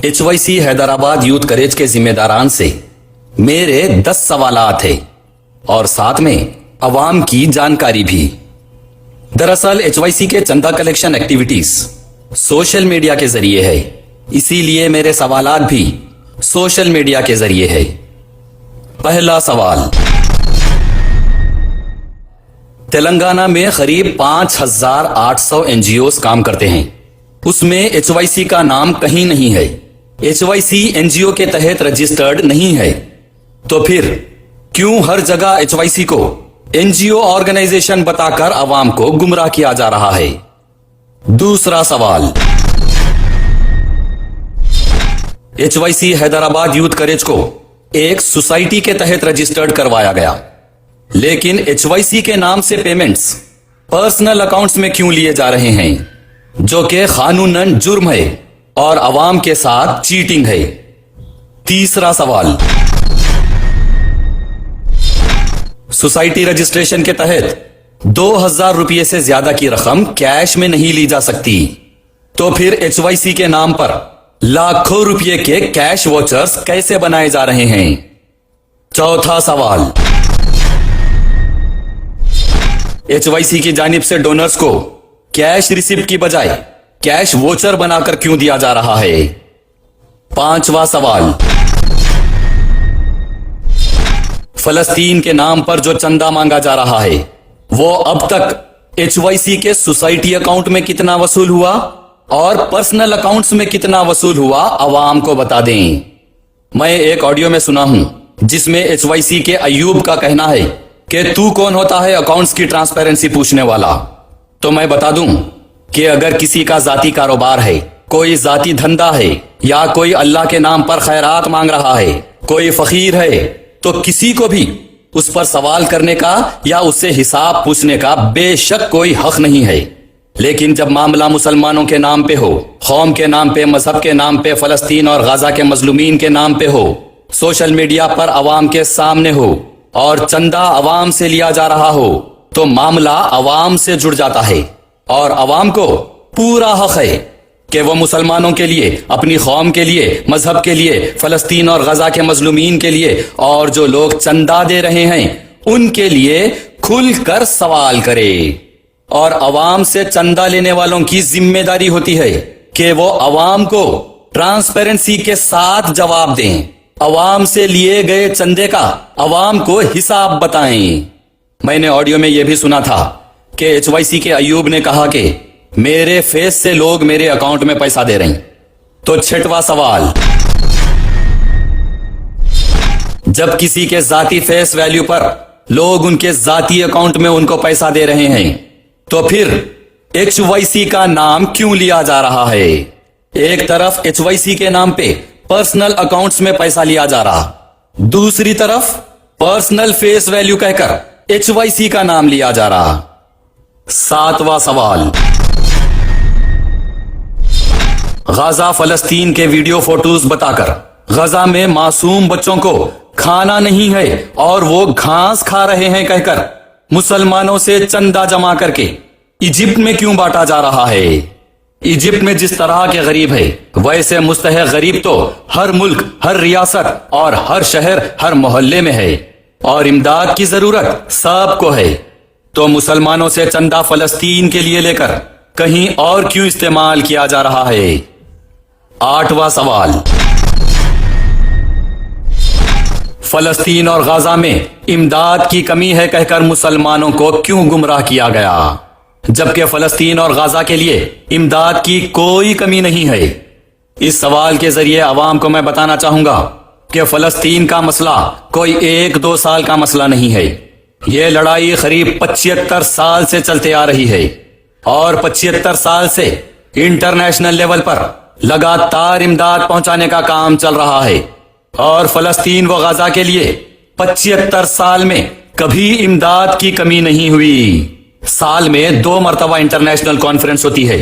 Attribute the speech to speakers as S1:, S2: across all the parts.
S1: HYC Hyderabad youth करेज के जिम्मेदारान से मेरे 10 सवालात है और साथ में अवाम की जानकारी भी। दरअसल HYC के चंदा कलेक्शन एक्टिविटीज सोशल मीडिया के जरिए है, इसीलिए मेरे सवालात भी सोशल मीडिया के जरिए है। पहला सवाल, तेलंगाना में करीब 5,800 NGOs काम करते हैं, उसमें HYC का नाम कहीं नहीं है। HYC NGO के तहत रजिस्टर्ड नहीं है, तो फिर क्यों हर जगह HYC को NGO ऑर्गेनाइजेशन बताकर अवाम को गुमराह किया जा रहा है। दूसरा सवाल, HYC हैदराबाद यूथ करेज को एक सोसाइटी के तहत रजिस्टर्ड करवाया गया, लेकिन HYC के नाम से पेमेंट्स पर्सनल अकाउंट्स में क्यों लिए जा रहे हैं, जो कि कानूनन जुर्म है और अवाम के साथ चीटिंग है। तीसरा सवाल, सोसाइटी रजिस्ट्रेशन के तहत 2,000 रुपये से ज्यादा की रकम कैश में नहीं ली जा सकती, तो फिर HYC के नाम पर लाखों रुपए के कैश वॉचर्स कैसे बनाए जा रहे हैं। चौथा सवाल, HYC की जानिब से डोनर्स को कैश रिसिप्ट की बजाय कैश वोचर बनाकर क्यों दिया जा रहा है। पांचवा सवाल, फलस्तीन के नाम पर जो चंदा मांगा जा रहा है वो अब तक HYC के सोसाइटी अकाउंट में कितना वसूल हुआ और पर्सनल अकाउंट्स में कितना वसूल हुआ, अवाम को बता दें। मैं एक ऑडियो में सुना हूं जिसमें HYC के अयूब का कहना है कि तू कौन होता है अकाउंट्स की ट्रांसपेरेंसी पूछने वाला। तो मैं बता दूं कि अगर किसी का जाती कारोबार है, कोई जाती धंधा है, या कोई अल्लाह के नाम पर खैरात मांग रहा है, कोई फकीर है, तो किसी को भी उस पर सवाल करने का या उससे हिसाब पूछने का बेशक कोई हक नहीं है। लेकिन जब मामला मुसलमानों के नाम पे हो, कौम के नाम पे, मजहब के नाम पे, फलस्तीन और गाजा के मजलूमीन के नाम पे हो, सोशल मीडिया पर अवाम के सामने हो और चंदा अवाम से लिया जा रहा हो, तो मामला अवाम से जुड़ जाता है और अवाम को पूरा हक है कि वो मुसलमानों के लिए, अपनी कौम के लिए, मजहब के लिए, फलस्तीन और गजा के मजलूमीन के लिए और जो लोग चंदा दे रहे हैं उनके लिए खुलकर सवाल करे। और अवाम से चंदा लेने वालों की जिम्मेदारी होती है कि वो अवाम को ट्रांसपेरेंसी के साथ जवाब दें, अवाम से लिए गए चंदे का अवाम को हिसाब बताएं। मैंने ऑडियो में यह भी सुना था कि HYC के अयूब ने कहा कि मेरे फेस से लोग मेरे अकाउंट में पैसा दे रहे हैं। तो छठवां सवाल, जब किसी के जाती फेस वैल्यू पर लोग उनके जाती अकाउंट में उनको पैसा दे रहे हैं, तो फिर HYC का नाम क्यों लिया जा रहा है। एक तरफ HYC के नाम पे पर्सनल अकाउंट्स में पैसा लिया जा रहा, दूसरी तरफ पर्सनल फेस वैल्यू कहकर HYC का नाम लिया जा रहा। सातवां सवाल, गाजा फलस्तीन के वीडियो फोटोज बताकर गजा में मासूम बच्चों को खाना नहीं है और वो घास खा रहे हैं कहकर मुसलमानों से चंदा जमा करके इजिप्ट में क्यों बांटा जा रहा है। इजिप्ट में जिस तरह के गरीब है, वैसे मुस्तहिक गरीब तो हर मुल्क, हर रियासत और हर शहर, हर मोहल्ले में है और इमदाद की जरूरत सबको है। तो मुसलमानों से चंदा फलस्तीन के लिए लेकर कहीं और क्यों इस्तेमाल किया जा रहा है। आठवां सवाल, फलस्तीन और गाजा में इमदाद की कमी है कहकर मुसलमानों को क्यों गुमराह किया गया, जबकि फलस्तीन और गाजा के लिए इमदाद की कोई कमी नहीं है। इस सवाल के जरिए अवाम को मैं बताना चाहूंगा कि फलस्तीन का मसला कोई 1-2 साल का मसला नहीं है। यह लड़ाई करीब 75 साल से चलते आ रही है और 75 साल से इंटरनेशनल लेवल पर लगातार इमदाद पहुंचाने का काम चल रहा है और फलस्तीन व गाजा के लिए 75 साल में कभी इमदाद की कमी नहीं हुई। साल में 2 मरतबा इंटरनेशनल कॉन्फ्रेंस होती है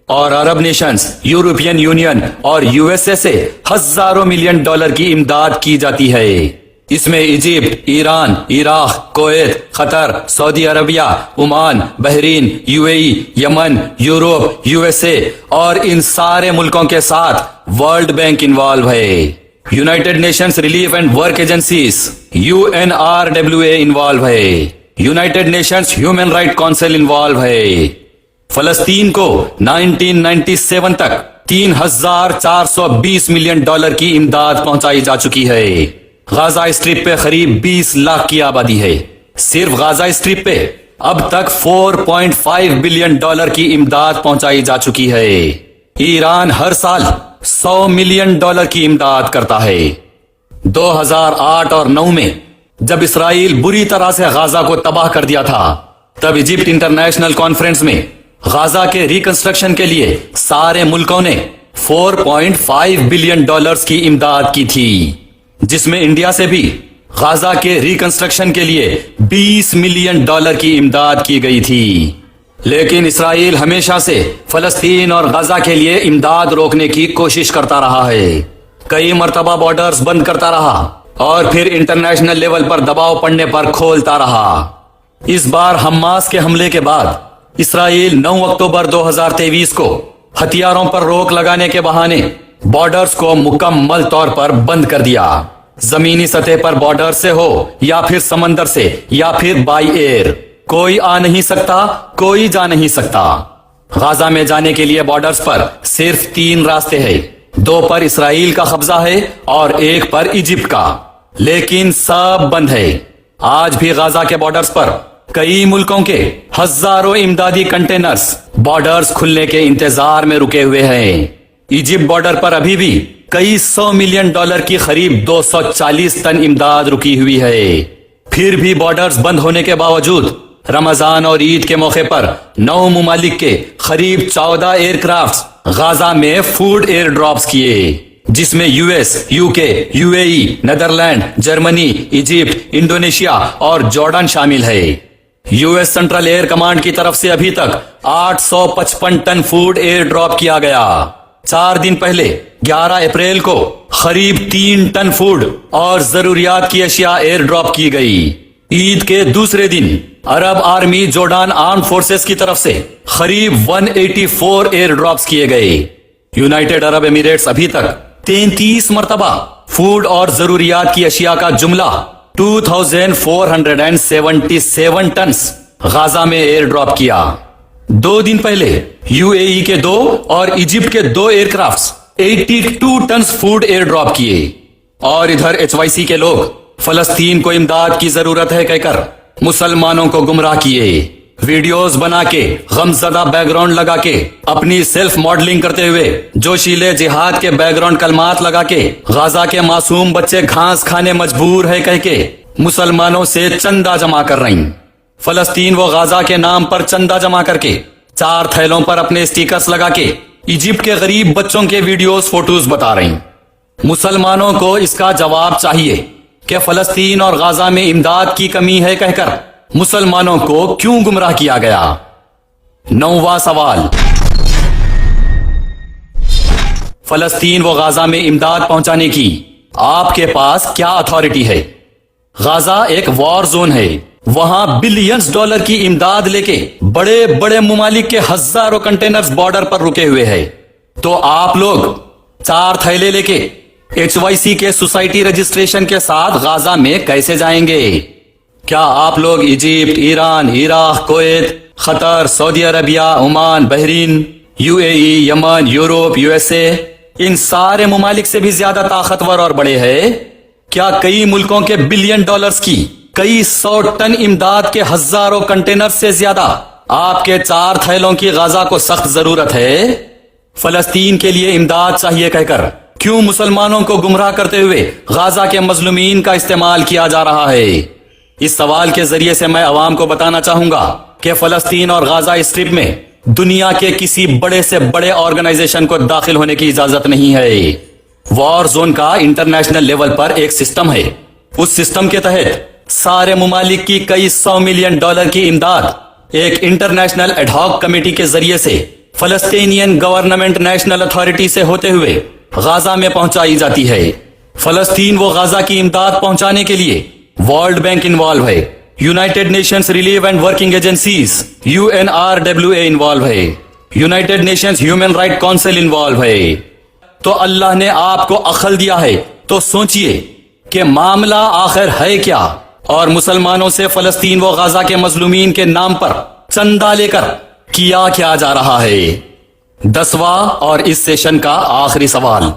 S1: और अरब नेशंस, यूरोपियन यूनियन और USA से हजारों मिलियन डॉलर की इमदाद की जाती है। इसमें Egypt, Iran, Iraq, Kuwait, Qatar, Saudi Arabia, Oman, Bahrain, UAE, Yemen, Europe, USA और इन सारे मुल्कों के साथ वर्ल्ड बैंक इन्वॉल्व है, United Nations Relief and Work Agencies UNRWA involve है, United Nations Human Right Council involve है। फलस्तीन को 1997 तक 3,420 मिलियन डॉलर की इमदाद पहुंचाई जा चुकी है। गाजा स्ट्रिप पे करीब 20 लाख की आबादी है। सिर्फ गाजा स्ट्रिप पे अब तक 4.5 बिलियन डॉलर की इमदाद पहुंचाई जा चुकी है। ईरान हर साल 100 मिलियन डॉलर की इमदाद करता है। 2008 और 9 में जब इसराइल बुरी तरह से गाजा को तबाह कर दिया था, तब इजिप्ट इंटरनेशनल कॉन्फ्रेंस में गाजा के रिकंस्ट्रक्शन के लिए सारे मुल्कों ने 4.5 बिलियन डॉलर्स की इमदाद की थी, जिसमें इंडिया से भी गाजा के रिकंस्ट्रक्शन के लिए 20 मिलियन डॉलर की इमदाद की गई थी। लेकिन इसराइल हमेशा से फलस्तीन और गाजा के लिए इमदाद रोकने की कोशिश करता रहा है। कई मर्तबा बॉर्डर्स बंद करता रहा और फिर इंटरनेशनल लेवल पर दबाव पड़ने पर खोलता रहा। इस बार हमास के हमले के बाद इसराइल 9 अक्टूबर 2023 को हथियारों पर रोक लगाने के बहाने बॉर्डर्स को मुकम्मल तौर पर बंद कर दिया। जमीनी सतह पर बॉर्डर से हो या फिर समंदर से या फिर बाई एयर, कोई आ नहीं सकता, कोई जा नहीं सकता। गाजा में जाने के लिए बॉर्डर्स पर सिर्फ 3 रास्ते हैं। 2 पर इसराइल का कब्जा है और 1 पर इजिप्ट का, लेकिन सब बंद है। आज भी गाजा के बॉर्डर्स पर कई मुल्कों के हजारों इमदादी कंटेनर्स बॉर्डर्स खुलने के इंतजार में रुके हुए हैं। इजिप्ट बॉर्डर पर अभी भी कई 100 मिलियन डॉलर की करीब 240 टन इमदाद रुकी हुई है। फिर भी बॉर्डर्स बंद होने के बावजूद रमजान और ईद के मौके पर 9 मुमालिक के करीब 14 एयरक्राफ्ट गाजा में फूड एयर ड्रॉप्स किए, जिसमें US, UK, UAE, Netherland, Germany, Egypt, Indonesia और जॉर्डन शामिल है। US सेंट्रल एयर कमांड की तरफ से अभी तक 855 टन फूड एयर ड्रॉप किया गया। 4 दिन पहले 11 अप्रैल को करीब 3 टन फूड और जरूरियात की अशिया एयर ड्रॉप की गई। ईद के दूसरे दिन अरब आर्मी जॉर्डन आर्म फोर्सेस की तरफ से करीब 184 एयर ड्रॉप्स किए गए। यूनाइटेड अरब एमिरेट्स अभी तक 33 मरतबा फूड और जरूरियात की अशिया का जुमला 2477 टन गाजा में एयर ड्रॉप किया। 2 दिन पहले UAE के 2 और इजिप्ट के 2 aircraft 82 ton food air drop किए। और इधर HYC के लोग फलस्तीन को इमदाद की जरूरत है कहकर मुसलमानों को गुमराह किए। वीडियोस बना के गमजदा बैकग्राउंड लगा के अपनी सेल्फ मॉडलिंग करते हुए जोशीले जिहाद के बैकग्राउंड कलमात लगा के गाजा के मासूम बच्चे घास खाने मजबूर है कह के मुसलमानों से चंदा जमा कर रही। फलस्तीन व गाजा के नाम पर चंदा जमा करके 4 थैलों पर अपने स्टिकर्स लगा के इजिप्ट के गरीब बच्चों के वीडियोस फोटोज बता रही। मुसलमानों को इसका जवाब चाहिए कि फलस्तीन और गाजा में इमदाद की कमी है कहकर मुसलमानों को क्यों गुमराह किया गया। 9वां सवाल, फलस्तीन व गाजा में इमदाद पहुंचाने की आपके पास क्या अथॉरिटी है? गाजा एक वॉर जोन है। वहां बिलियंस डॉलर की इमदाद लेके बड़े बड़े मुमालिक के हजारों कंटेनर्स बॉर्डर पर रुके हुए हैं। तो आप लोग 4 थैले लेके HYC के सोसाइटी रजिस्ट्रेशन के साथ गाजा में कैसे जाएंगे? क्या आप लोग Egypt, Iran, Iraq, Kuwait, Qatar, Saudi Arabia, Oman, Bahrain, UAE, Yemen, Europe, USA इन सारे मुमालिक से भी ज्यादा ताकतवर और बड़े हैं? क्या कई मुल्कों के बिलियन डॉलर्स की कई 100 टन इमदाद के हजारों कंटेनर से ज्यादा आपके 4 थैलों की गाजा को सख्त जरूरत है? फलस्तीन के लिए इमदाद चाहिए कहकर क्यों मुसलमानों को गुमराह करते हुए गाजा के मजलूमीन का इस्तेमाल किया जा रहा है? इस सवाल के जरिए से मैं अवाम को बताना चाहूंगा कि फलस्तीन और गाजा स्ट्रिप में दुनिया के किसी बड़े से बड़े ऑर्गेनाइजेशन को दाखिल होने की इजाजत नहीं है। वॉर जोन का इंटरनेशनल लेवल पर एक सिस्टम है। उस सिस्टम के तहत सारे मुमालिक की कई 100 मिलियन डॉलर की इमदाद एक इंटरनेशनल एडहॉक कमेटी के जरिए से फलस्तीनियन गवर्नमेंट नेशनल अथॉरिटी से होते हुए गाजा में पहुंचाई जाती है। फलस्तीन व गाजा की इमदाद पहुंचाने के लिए वर्ल्ड बैंक इन्वॉल्व है, United Nations Relief and Working Agencies UNRWA involve है, United Nations Human Right Council involve है। تو اللہ نے آپ کو عقل دیا ہے، تو سوچئے کہ معاملہ آخر ہے کیا، اور مسلمانوں سے فلسطین و غزہ کے مظلومین کے نام پر چندہ لے کر کیا جا رہا ہے۔ 10واں اور اس سیشن کا آخری سوال،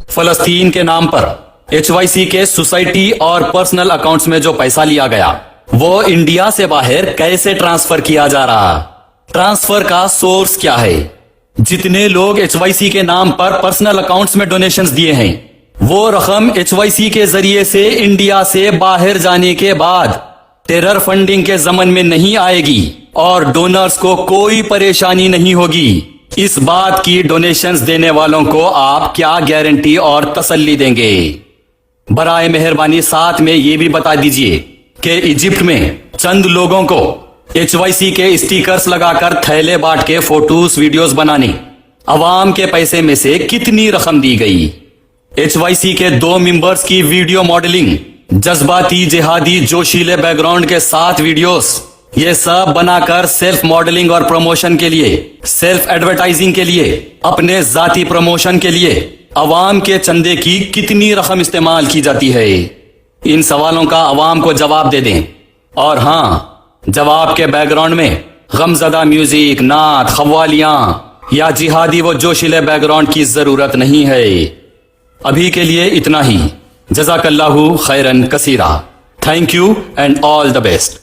S1: فلسطین کے نام پر HYC کے سوسائٹی اور پرسنل اکاؤنٹس میں جو پیسہ لیا گیا وہ انڈیا سے باہر کیسے ٹرانسفر کیا جا رہا؟ ٹرانسفر کا سورس کیا ہے؟ جتنے لوگ HYC کے نام پر پرسنل اکاؤنٹس میں ڈونیشنز دیے ہیں وہ رقم HYC کے ذریعے سے انڈیا سے باہر جانے کے بعد ٹیرر فنڈنگ کے ضمن میں نہیں آئے گی اور ڈونرز کو کوئی پریشانی نہیں ہوگی۔ اس بات کی ڈونیشنز دینے والوں کو آپ کیا گارنٹی اور تسلی دیں گے؟ برائے مہربانی ساتھ میں یہ بھی بتا دیجئے کہ ایجپٹ میں چند لوگوں کو HYC کے اسٹیکرز لگا کر تھیلے بانٹ کے فوٹوز ویڈیوز بنانے عوام کے پیسے میں سے کتنی رقم دی گئی؟ HYC کے 2 ممبرز کی ویڈیو ماڈلنگ، جذباتی جہادی جوشیلے بیک گراؤنڈ کے ساتھ ویڈیوز، یہ سب بنا کر سیلف ماڈلنگ اور پروموشن کے لیے، سیلف ایڈورٹائزنگ کے لیے، اپنے ذاتی پروموشن کے لیے عوام کے چندے کی کتنی رقم استعمال کی جاتی ہے؟ ان سوالوں کا عوام کو جواب دے دیں، اور ہاں، جواب کے بیک گراؤنڈ میں غمزدہ میوزک، نعت، قوالیاں یا جہادی و جوشیلے بیک گراؤنڈ کی ضرورت نہیں ہے۔ ابھی کے لیے اتنا ہی۔ جزاک اللہ خیرن کثیرہ۔ Thank you and all the best.